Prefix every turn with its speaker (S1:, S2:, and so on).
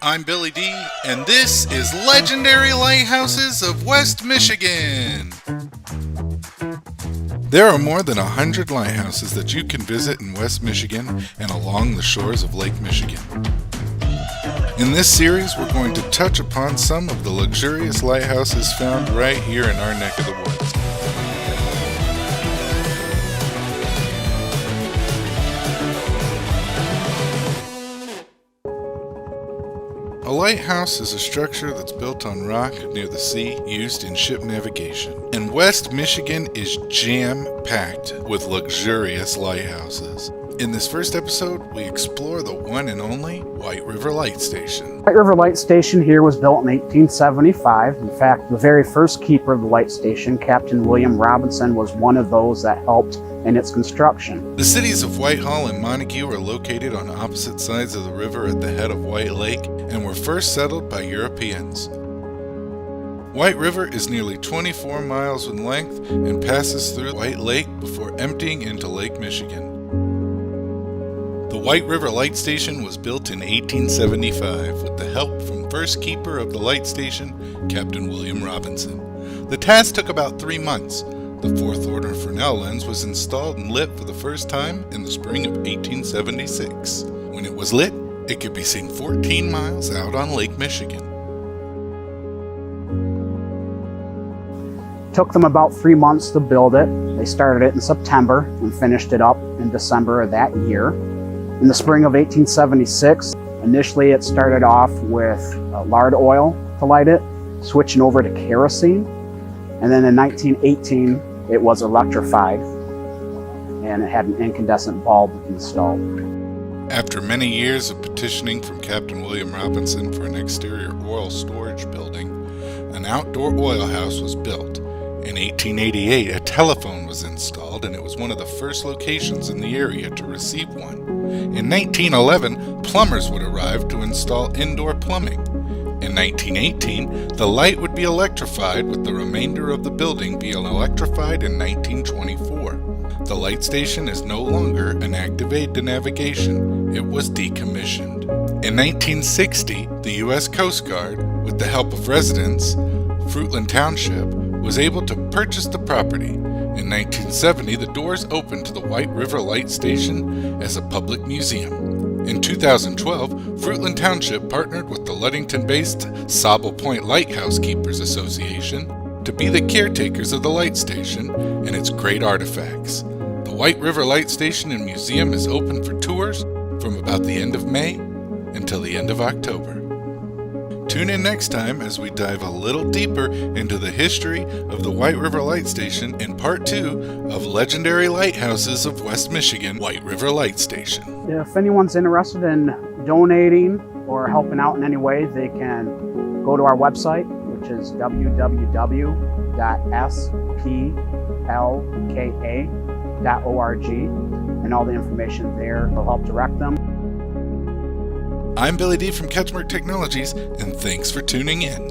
S1: I'm Billy D, and this is Legendary Lighthouses of West Michigan. There are more than 100 lighthouses that you can visit in West Michigan and along the shores of Lake Michigan. In this series, we're going to touch upon some of the luxurious lighthouses found right here in our neck of the woods. A lighthouse is a structure that's built on rock near the sea, used in ship navigation. And West Michigan is jam-packed with luxurious lighthouses. In this first episode, we explore the one and only White River Light Station.
S2: White River Light Station here was built in 1875. In fact, the very first keeper of the light station, Captain William Robinson, was one of those that helped in its construction.
S1: The cities of Whitehall and Montague are located on opposite sides of the river at the head of White Lake and were first settled by Europeans. White River is nearly 24 miles in length and passes through White Lake before emptying into Lake Michigan. The White River Light Station was built in 1875 with the help from first keeper of the light station, Captain William Robinson. The task took about 3 months. The fourth order Fresnel lens was installed and lit for the first time in the spring of 1876. When it was lit, it could be seen 14 miles out on Lake Michigan.
S2: Took them about 3 months to build it. They started it in September and finished it up in December of that year. In the spring of 1876, initially it started off with lard oil to light it, switching over to kerosene. And then in 1918, it was electrified and it had an incandescent bulb installed.
S1: After many years of petitioning from Captain William Robinson for an exterior oil storage building, an outdoor oil house was built. In 1888, a telephone was installed, and it was one of the first locations in the area to receive one. In 1911, plumbers would arrive to install indoor plumbing. In 1918, the light would be electrified, with the remainder of the building being electrified in 1924. The light station is no longer an active aid to navigation. It was decommissioned. In 1960, the U.S. Coast Guard, with the help of residents, Fruitland Township, was able to purchase the property. In 1970, the doors opened to the White River Light Station as a public museum. In 2012, Fruitland Township partnered with the Ludington-based Sauble Point Lighthouse Keepers Association to be the caretakers of the light station and its great artifacts. The White River Light Station and Museum is open for tours from about the end of May until the end of October. Tune in next time as we dive a little deeper into the history of the White River Light Station in Part 2 of Legendary Lighthouses of West Michigan, White River Light Station.
S2: If anyone's interested in donating or helping out in any way, they can go to our website, which is www.splka.org, and all the information there will help direct them.
S1: I'm Billy D from CatchMark Technologies, and thanks for tuning in.